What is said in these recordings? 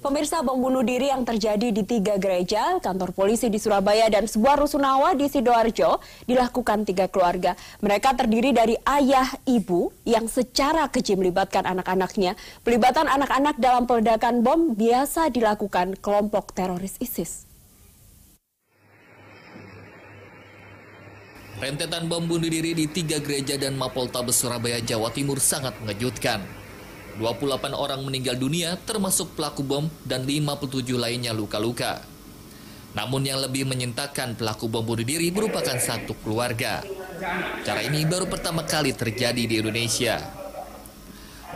Pemirsa, bom bunuh diri yang terjadi di 3 gereja, kantor polisi di Surabaya, dan sebuah rusunawa di Sidoarjo dilakukan 3 keluarga. Mereka terdiri dari ayah, ibu yang secara keji melibatkan anak-anaknya. Pelibatan anak-anak dalam peledakan bom biasa dilakukan kelompok teroris ISIS. Rentetan bom bunuh diri di 3 gereja dan Mapoltabes Surabaya, Jawa Timur sangat mengejutkan. 28 orang meninggal dunia termasuk pelaku bom dan 57 lainnya luka-luka. Namun yang lebih menyintakan pelaku bom bunuh diri merupakan satu keluarga. Cara ini baru pertama kali terjadi di Indonesia.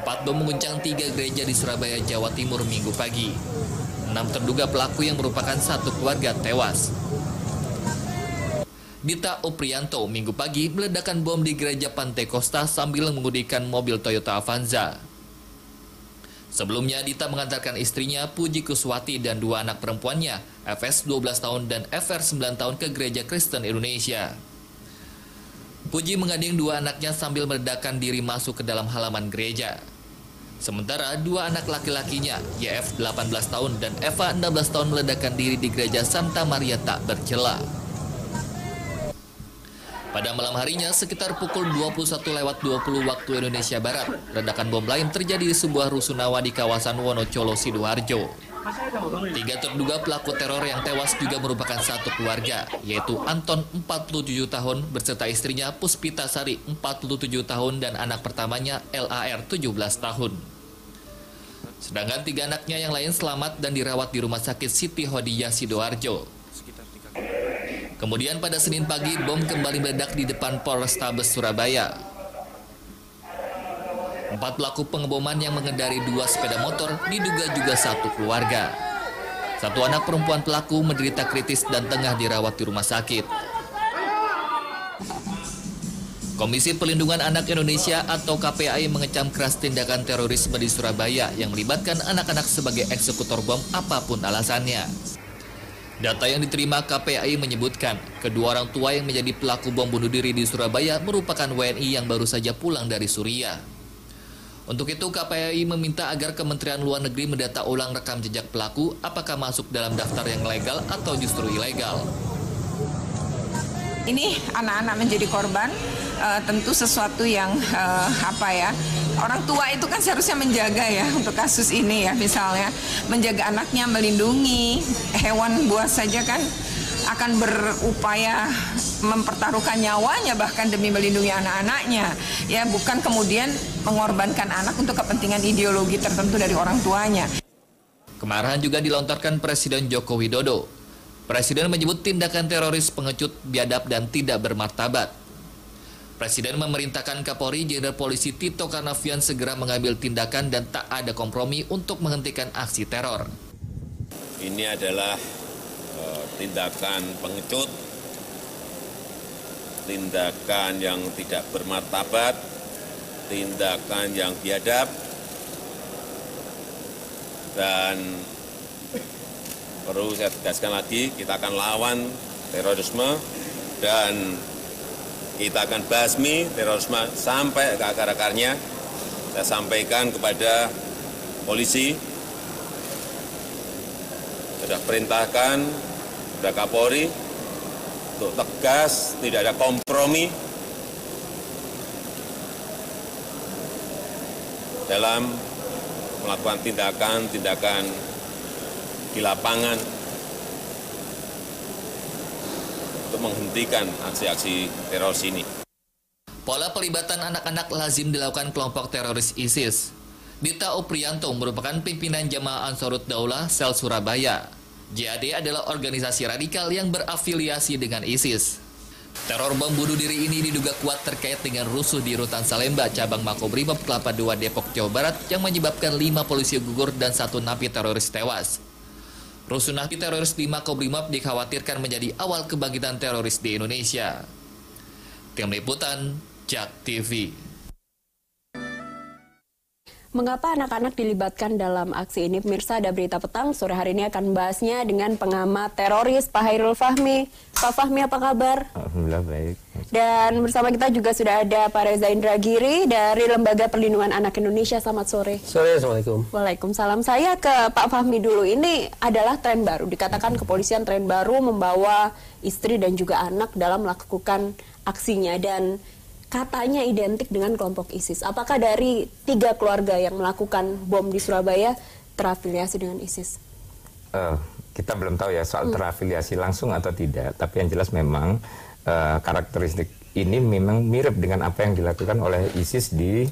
4 bom mengguncang 3 gereja di Surabaya, Jawa Timur Minggu pagi. 6 terduga pelaku yang merupakan satu keluarga tewas. Dita Oprianto Minggu pagi meledakan bom di gereja Pantai Costa sambil mengemudikan mobil Toyota Avanza. Sebelumnya, Dita mengantarkan istrinya, Puji Kuswati, dan 2 anak perempuannya, FS 12 tahun dan FR 9 tahun ke Gereja Kristen Indonesia. Puji menggandeng 2 anaknya sambil meledakkan diri masuk ke dalam halaman gereja. Sementara 2 anak laki-lakinya, YF 18 tahun dan Eva 16 tahun meledakkan diri di Gereja Santa Maria Tak Bercela. Pada malam harinya, sekitar pukul 21.20 waktu Indonesia Barat, ledakan bom lain terjadi di sebuah rusunawa di kawasan Wonocolo, Sidoarjo. 3 terduga pelaku teror yang tewas juga merupakan satu keluarga, yaitu Anton 47 tahun beserta istrinya Puspita Sari 47 tahun dan anak pertamanya LAR 17 tahun. Sedangkan 3 anaknya yang lain selamat dan dirawat di Rumah Sakit Siti Hodijah Sidoarjo. Kemudian pada Senin pagi, bom kembali meledak di depan Polrestabes Surabaya. 4 pelaku pengeboman yang mengendari 2 sepeda motor diduga juga satu keluarga. 1 anak perempuan pelaku menderita kritis dan tengah dirawat di rumah sakit. Komisi Pelindungan Anak Indonesia atau KPAI mengecam keras tindakan terorisme di Surabaya yang melibatkan anak-anak sebagai eksekutor bom apapun alasannya. Data yang diterima KPAI menyebutkan, kedua orang tua yang menjadi pelaku bom bunuh diri di Surabaya merupakan WNI yang baru saja pulang dari Suriah. Untuk itu, KPAI meminta agar Kementerian Luar Negeri mendata ulang rekam jejak pelaku apakah masuk dalam daftar yang legal atau justru ilegal. Ini anak-anak menjadi korban, tentu sesuatu yang orang tua itu kan seharusnya menjaga ya untuk kasus ini ya, misalnya menjaga anaknya, melindungi hewan buas saja kan akan berupaya mempertaruhkan nyawanya bahkan demi melindungi anak-anaknya ya, bukan kemudian mengorbankan anak untuk kepentingan ideologi tertentu dari orang tuanya. Kemarahan juga dilontarkan Presiden Joko Widodo. Presiden menyebut tindakan teroris pengecut, biadab, dan tidak bermartabat. Presiden memerintahkan Kapolri Jenderal Polisi Tito Karnavian segera mengambil tindakan dan tak ada kompromi untuk menghentikan aksi teror. Ini adalah tindakan pengecut, tindakan yang tidak bermartabat, tindakan yang biadab, dan perlu saya tegaskan lagi, kita akan lawan terorisme dan kita akan basmi terorisme sampai ke akar-akarnya. Saya sampaikan kepada polisi, sudah perintahkan kepada Kapolri untuk tegas, tidak ada kompromi dalam melakukan tindakan-tindakan di lapangan untuk menghentikan aksi-aksi teroris ini. Pola pelibatan anak-anak lazim dilakukan kelompok teroris ISIS. Dita Oprianto merupakan pimpinan Jamaah Ansarut Daulah Sel Surabaya. JAD adalah organisasi radikal yang berafiliasi dengan ISIS. Teror bom bunuh diri ini diduga kuat terkait dengan rusuh di Rutan Salemba, cabang Makobrimob Kelapa II Depok, Jawa Barat yang menyebabkan 5 polisi gugur dan 1 napi teroris tewas. Rusuh napi teroris di Makobrimob dikhawatirkan menjadi awal kebangkitan teroris di Indonesia. Tim Liputan, JAK TV. Mengapa anak-anak dilibatkan dalam aksi ini? Pemirsa, ada berita petang. Sore hari ini akan membahasnya dengan pengamat teroris Pak Hairul Fahmi. Pak Fahmi, apa kabar? Alhamdulillah baik. Dan bersama kita juga sudah ada Pak Reza Indragiri dari Lembaga Perlindungan Anak Indonesia. Selamat sore. Sore, Assalamualaikum. Waalaikumsalam. Saya ke Pak Fahmi dulu. Ini adalah tren baru. Dikatakan kepolisian tren baru membawa istri dan juga anak dalam melakukan aksinya. Dan katanya identik dengan kelompok ISIS. Apakah dari 3 keluarga yang melakukan bom di Surabaya terafiliasi dengan ISIS? Kita belum tahu ya soal terafiliasi langsung atau tidak. Tapi yang jelas memang karakteristik ini memang mirip dengan apa yang dilakukan oleh ISIS di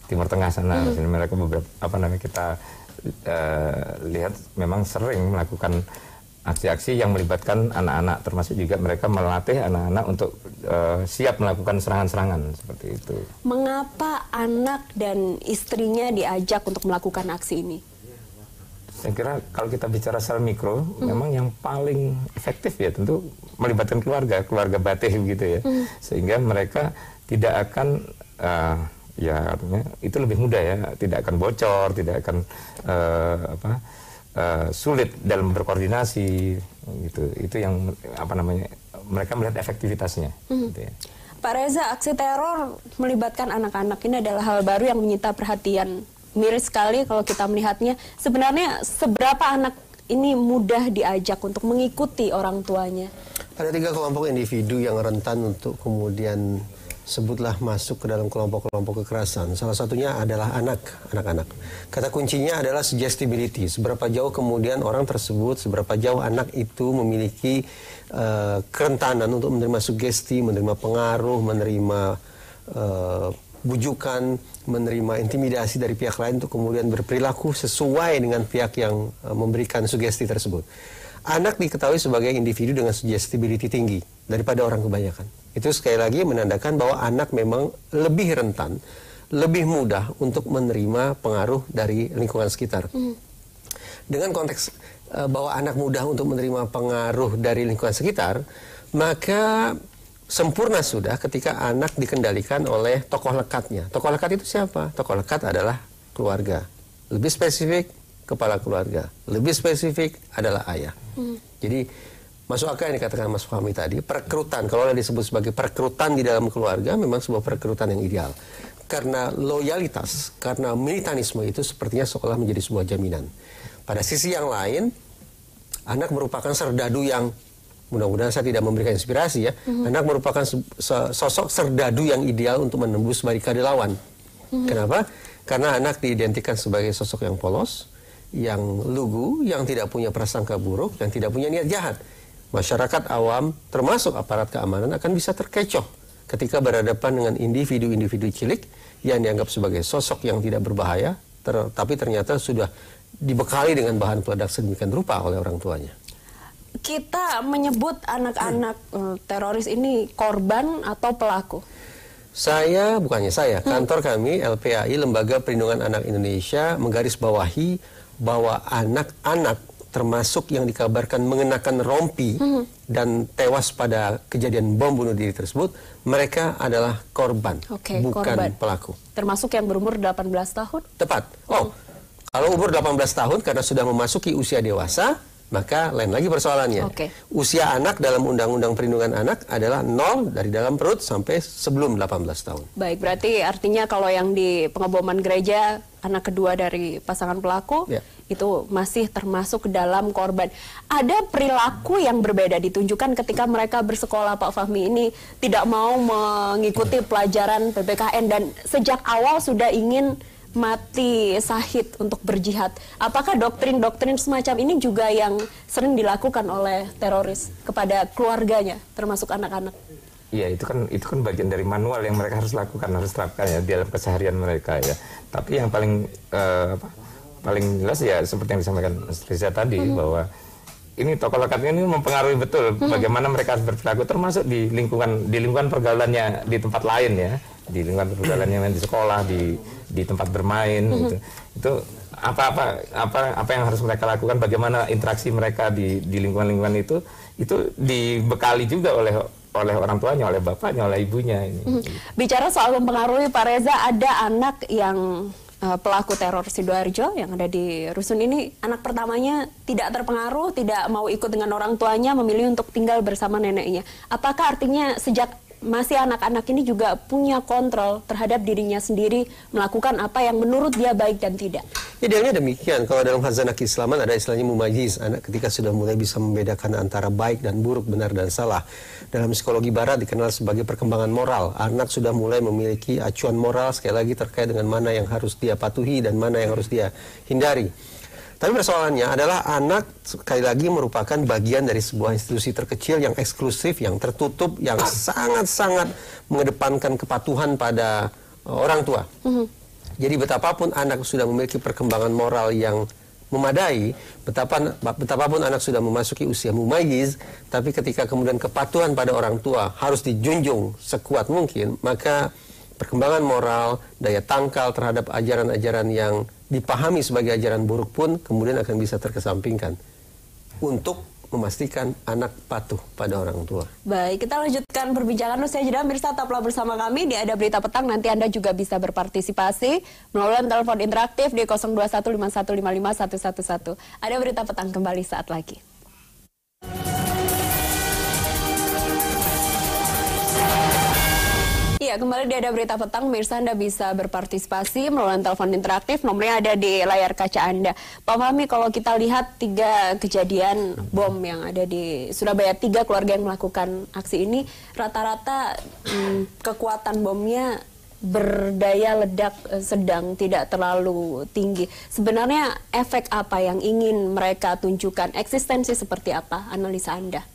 Timur Tengah sana. Mereka beberapa kita lihat memang sering melakukan aksi-aksi yang melibatkan anak-anak, termasuk juga mereka melatih anak-anak untuk siap melakukan serangan-serangan seperti itu. Mengapa anak dan istrinya diajak untuk melakukan aksi ini? Saya kira kalau kita bicara secara mikro, memang yang paling efektif ya tentu melibatkan keluarga batih gitu ya. Sehingga mereka tidak akan, ya artinya itu lebih mudah ya, tidak akan bocor, tidak akan sulit dalam berkoordinasi gitu. Itu yang mereka melihat efektivitasnya. Gitu ya. Pak Reza, aksi teror melibatkan anak-anak ini adalah hal baru yang menyita perhatian. Miris sekali kalau kita melihatnya. Sebenarnya seberapa anak ini mudah diajak untuk mengikuti orang tuanya? Ada 3 kelompok individu yang rentan untuk kemudian sebutlah masuk ke dalam kelompok-kelompok kekerasan. Salah satunya adalah anak-anak. Kata kuncinya adalah suggestibility. Seberapa jauh kemudian orang tersebut, seberapa jauh anak itu memiliki kerentanan untuk menerima sugesti, menerima pengaruh, menerima bujukan, menerima intimidasi dari pihak lain untuk kemudian berperilaku sesuai dengan pihak yang memberikan sugesti tersebut. Anak diketahui sebagai individu dengan suggestibility tinggi daripada orang kebanyakan. Itu sekali lagi menandakan bahwa anak memang lebih rentan, lebih mudah untuk menerima pengaruh dari lingkungan sekitar. Dengan konteks bahwa anak mudah untuk menerima pengaruh dari lingkungan sekitar, maka sempurna sudah ketika anak dikendalikan oleh tokoh lekatnya. Tokoh lekat itu siapa? Tokoh lekat adalah keluarga. Lebih spesifik, kepala keluarga. Lebih spesifik adalah ayah. Jadi masuk akal yang dikatakan Mas Fahmi tadi, perekrutan, kalau disebut sebagai perekrutan di dalam keluarga, memang sebuah perekrutan yang ideal. Karena loyalitas, karena militanisme itu sepertinya seolah menjadi sebuah jaminan. Pada sisi yang lain, anak merupakan serdadu yang, mudah-mudahan saya tidak memberikan inspirasi ya, anak merupakan sosok serdadu yang ideal untuk menembus barikade lawan. Kenapa? Karena anak diidentikan sebagai sosok yang polos, yang lugu, yang tidak punya prasangka buruk, yang tidak punya niat jahat. Masyarakat awam, termasuk aparat keamanan, akan bisa terkecoh ketika berhadapan dengan individu-individu cilik yang dianggap sebagai sosok yang tidak berbahaya, tapi ternyata sudah dibekali dengan bahan peledak sedemikian rupa oleh orang tuanya. Kita menyebut anak-anak teroris ini korban atau pelaku? Bukannya saya, kantor kami LPAI, Lembaga Perlindungan Anak Indonesia, menggarisbawahi bahwa anak-anak termasuk yang dikabarkan mengenakan rompi dan tewas pada kejadian bom bunuh diri tersebut, mereka adalah korban, bukan pelaku. Termasuk yang berumur 18 tahun? Tepat. Kalau umur 18 tahun karena sudah memasuki usia dewasa, maka lain lagi persoalannya. Usia anak dalam Undang-Undang Perlindungan Anak adalah 0 dari dalam perut sampai sebelum 18 tahun. Baik, berarti artinya kalau yang di pengeboman gereja, anak kedua dari pasangan pelaku, itu masih termasuk dalam korban. Ada perilaku yang berbeda ditunjukkan ketika mereka bersekolah, Pak Fahmi, ini tidak mau mengikuti pelajaran PPKN dan sejak awal sudah ingin mati syahid untuk berjihad. Apakah doktrin-doktrin semacam ini juga yang sering dilakukan oleh teroris kepada keluarganya, termasuk anak-anak? Iya, itu kan bagian dari manual yang mereka harus lakukan, harus terapkan ya dalam keseharian mereka ya. Tapi yang paling jelas ya seperti yang disampaikan Mas Reza tadi, bahwa ini tokoh lekatnya ini mempengaruhi betul bagaimana mereka harus berperilaku, termasuk di lingkungan pergaulannya di tempat lain ya, di lingkungan pergaulannya di sekolah, di tempat bermain gitu. Itu apa yang harus mereka lakukan, bagaimana interaksi mereka di lingkungan-lingkungan itu dibekali juga oleh orang tuanya, oleh bapaknya, oleh ibunya ini. Bicara soal mempengaruhi, Pak Reza, ada anak yang pelaku teror Sidoarjo yang ada di rusun ini, anak pertamanya tidak terpengaruh, tidak mau ikut dengan orang tuanya, memilih untuk tinggal bersama neneknya. Apakah artinya sejak masih anak-anak ini juga punya kontrol terhadap dirinya sendiri, melakukan apa yang menurut dia baik dan tidak. Idealnya demikian. Kalau dalam khazanah keislaman ada istilahnya mumayyiz, anak ketika sudah mulai bisa membedakan antara baik dan buruk, benar dan salah. Dalam psikologi barat dikenal sebagai perkembangan moral. Anak sudah mulai memiliki acuan moral, sekali lagi terkait dengan mana yang harus dia patuhi dan mana yang harus dia hindari. Tapi persoalannya adalah anak sekali lagi merupakan bagian dari sebuah institusi terkecil yang eksklusif, yang tertutup, yang sangat-sangat mengedepankan kepatuhan pada orang tua. Jadi betapapun anak sudah memiliki perkembangan moral yang memadai, betapapun anak sudah memasuki usia mumayyiz, tapi ketika kemudian kepatuhan pada orang tua harus dijunjung sekuat mungkin, maka perkembangan moral, daya tangkal terhadap ajaran-ajaran yang dipahami sebagai ajaran buruk pun kemudian akan bisa terkesampingkan untuk memastikan anak patuh pada orang tua. Baik, kita lanjutkan perbincangan usai jeda. Mirsa, tetaplah bersama kami di Ada Berita Petang. Nanti Anda juga bisa berpartisipasi melalui telepon interaktif di 0215155111. Ada Berita Petang kembali saat lagi. Iya, kembali di Ada Berita Petang, Mirsa, Anda bisa berpartisipasi melalui telepon interaktif, nomornya ada di layar kaca Anda. Pak Fahmi, kalau kita lihat 3 kejadian bom yang ada di Surabaya, 3 keluarga yang melakukan aksi ini, rata-rata kekuatan bomnya berdaya ledak sedang, tidak terlalu tinggi. Sebenarnya efek apa yang ingin mereka tunjukkan? Eksistensi seperti apa analisa Anda?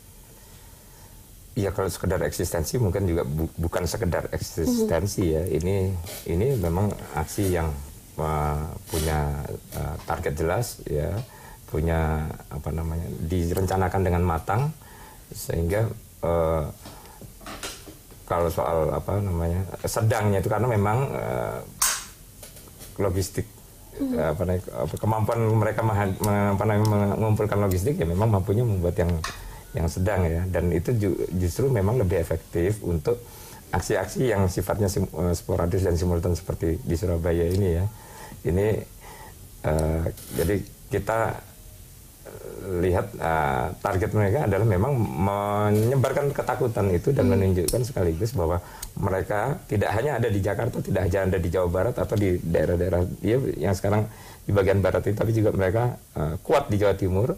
Iya, kalau sekedar eksistensi mungkin juga bukan sekedar eksistensi ya. Ini memang aksi yang punya target jelas ya, punya apa namanya, direncanakan dengan matang sehingga kalau soal apa namanya sedangnya itu karena memang logistik kemampuan mereka mengumpulkan logistik ya memang mampunya membuat yang sedang ya, dan itu justru memang lebih efektif untuk aksi-aksi yang sifatnya sporadis dan simultan seperti di Surabaya ini ya. Ini jadi kita lihat target mereka adalah memang menyebarkan ketakutan itu dan menunjukkan sekaligus bahwa mereka tidak hanya ada di Jakarta, tidak hanya ada di Jawa Barat atau di daerah-daerah yang sekarang di bagian barat itu, tapi juga mereka kuat di Jawa Timur.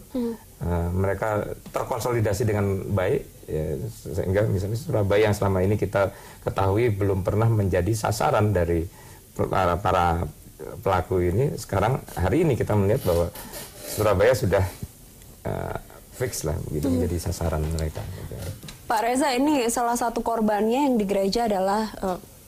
Mereka terkonsolidasi dengan baik ya, sehingga misalnya Surabaya yang selama ini kita ketahui belum pernah menjadi sasaran dari para pelaku ini, sekarang hari ini kita melihat bahwa Surabaya sudah fix lah begitu menjadi sasaran mereka. Pak Reza, ini salah satu korbannya yang di gereja adalah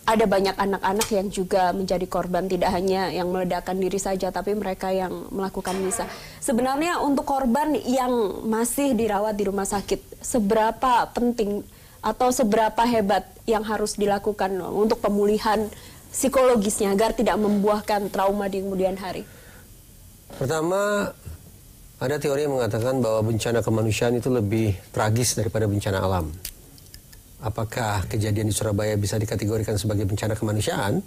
ada banyak anak-anak yang juga menjadi korban, tidak hanya yang meledakkan diri saja, tapi mereka yang melakukan misa. Sebenarnya untuk korban yang masih dirawat di rumah sakit, seberapa penting atau seberapa hebat yang harus dilakukan untuk pemulihan psikologisnya agar tidak membuahkan trauma di kemudian hari? Pertama, ada teori yang mengatakan bahwa bencana kemanusiaan itu lebih tragis daripada bencana alam. Apakah kejadian di Surabaya bisa dikategorikan sebagai bencana kemanusiaan?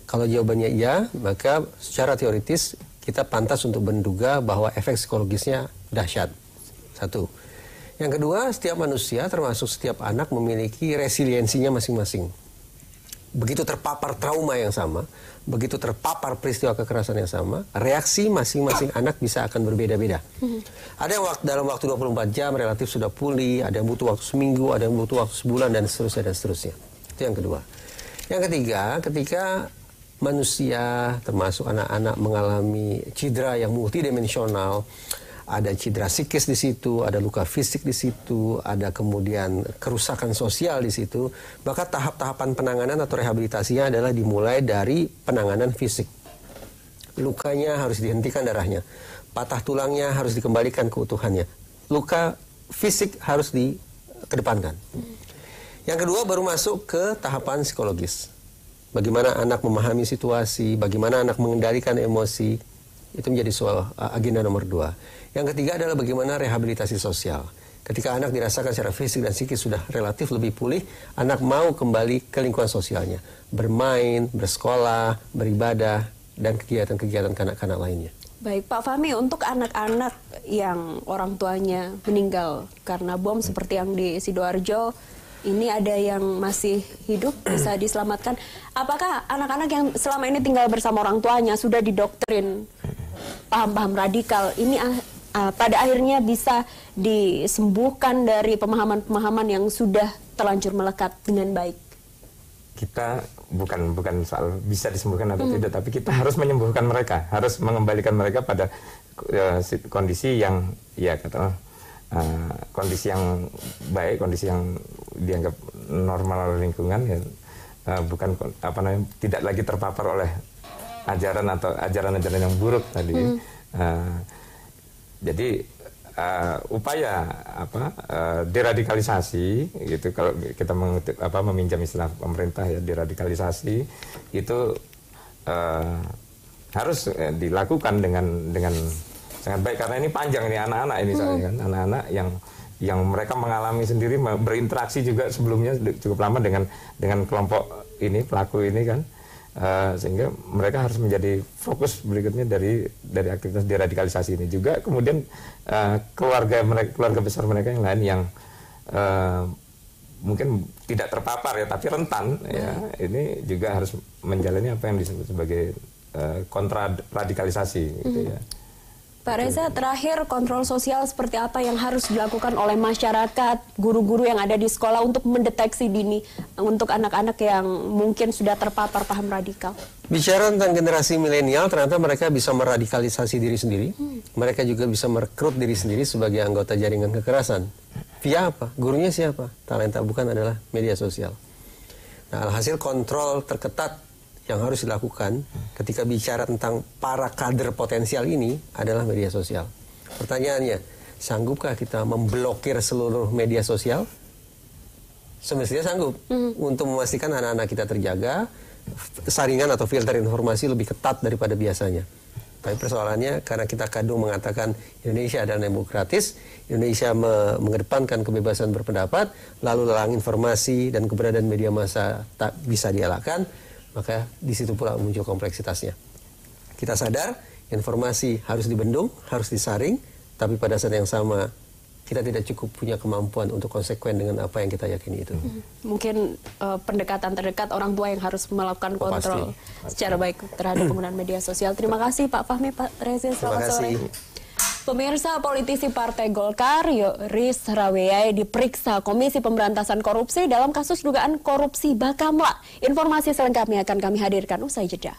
Kalau jawabannya iya, maka secara teoritis kita pantas untuk menduga bahwa efek psikologisnya dahsyat. Satu. Yang kedua, setiap manusia termasuk setiap anak memiliki resiliensinya masing-masing. Begitu terpapar trauma yang sama, begitu terpapar peristiwa kekerasan yang sama, reaksi masing-masing anak bisa akan berbeda-beda. Ada yang dalam waktu 24 jam relatif sudah pulih, ada yang butuh waktu seminggu, ada yang butuh waktu sebulan, dan seterusnya dan seterusnya. Itu yang kedua. Yang ketiga, ketika manusia termasuk anak-anak mengalami cedera yang multidimensional, ada cedera psikis di situ, ada luka fisik di situ, ada kemudian kerusakan sosial di situ, maka tahap-tahapan penanganan atau rehabilitasinya adalah dimulai dari penanganan fisik. Lukanya harus dihentikan darahnya, patah tulangnya harus dikembalikan keutuhannya, luka fisik harus dikedepankan. Yang kedua baru masuk ke tahapan psikologis. Bagaimana anak memahami situasi, bagaimana anak mengendalikan emosi, itu menjadi soal agenda nomor 2. Yang ketiga adalah bagaimana rehabilitasi sosial. Ketika anak dirasakan secara fisik dan psikis sudah relatif lebih pulih, anak mau kembali ke lingkungan sosialnya. Bermain, bersekolah, beribadah, dan kegiatan-kegiatan kanak-kanak lainnya. Baik, Pak Fahmi, untuk anak-anak yang orang tuanya meninggal karena bom seperti yang di Sidoarjo, ini ada yang masih hidup bisa diselamatkan. Apakah anak-anak yang selama ini tinggal bersama orang tuanya sudah didoktrin paham-paham radikal ini pada akhirnya bisa disembuhkan dari pemahaman-pemahaman yang sudah terlanjur melekat dengan baik? Kita bukan soal bisa disembuhkan atau tidak, tapi kita harus menyembuhkan mereka, harus mengembalikan mereka pada kondisi yang ya katakanlah kondisi yang baik, kondisi yang dianggap normal oleh lingkungan, ya, bukan tidak lagi terpapar oleh ajaran atau ajaran-ajaran yang buruk tadi. Jadi upaya deradikalisasi gitu, kalau kita meminjam istilah pemerintah ya, deradikalisasi itu harus dilakukan dengan sangat baik, karena ini panjang, ini anak-anak ini soalnya kan, anak-anak yang mereka mengalami sendiri, berinteraksi juga sebelumnya cukup lama dengan kelompok ini, pelaku ini kan, sehingga mereka harus menjadi fokus berikutnya dari aktivitas deradikalisasi ini. Juga kemudian keluarga besar mereka yang lain yang mungkin tidak terpapar ya, tapi rentan ya, ini juga harus menjalani apa yang disebut sebagai kontra radikalisasi gitu ya. Pak Reza, terakhir kontrol sosial seperti apa yang harus dilakukan oleh masyarakat, guru-guru yang ada di sekolah untuk mendeteksi dini untuk anak-anak yang mungkin sudah terpapar paham radikal? Bicara tentang generasi milenial, ternyata mereka bisa meradikalisasi diri sendiri. Mereka juga bisa merekrut diri sendiri sebagai anggota jaringan kekerasan. Via apa? Gurunya siapa? Talenta bukan adalah media sosial. Nah, alhasil kontrol terketat yang harus dilakukan ketika bicara tentang para kader potensial ini adalah media sosial. Pertanyaannya, sanggupkah kita memblokir seluruh media sosial? Semestinya sanggup untuk memastikan anak-anak kita terjaga, saringan atau filter informasi lebih ketat daripada biasanya. Tapi persoalannya karena kita kadung mengatakan Indonesia adalah demokratis, Indonesia mengedepankan kebebasan berpendapat, lalu lelang informasi dan keberadaan media massa tak bisa dielakkan, maka di situ pula muncul kompleksitasnya. Kita sadar informasi harus dibendung, harus disaring, tapi pada saat yang sama kita tidak cukup punya kemampuan untuk konsekuen dengan apa yang kita yakini itu. Mungkin pendekatan terdekat orang tua yang harus melakukan kontrol secara baik terhadap penggunaan media sosial. Terima kasih Pak Fahmi, Pak Reza, selamat sore. Pemirsa, politisi Partai Golkar Yoris Raweyai diperiksa Komisi Pemberantasan Korupsi dalam kasus dugaan korupsi Bakamla. Informasi selengkapnya akan kami hadirkan usai jeda.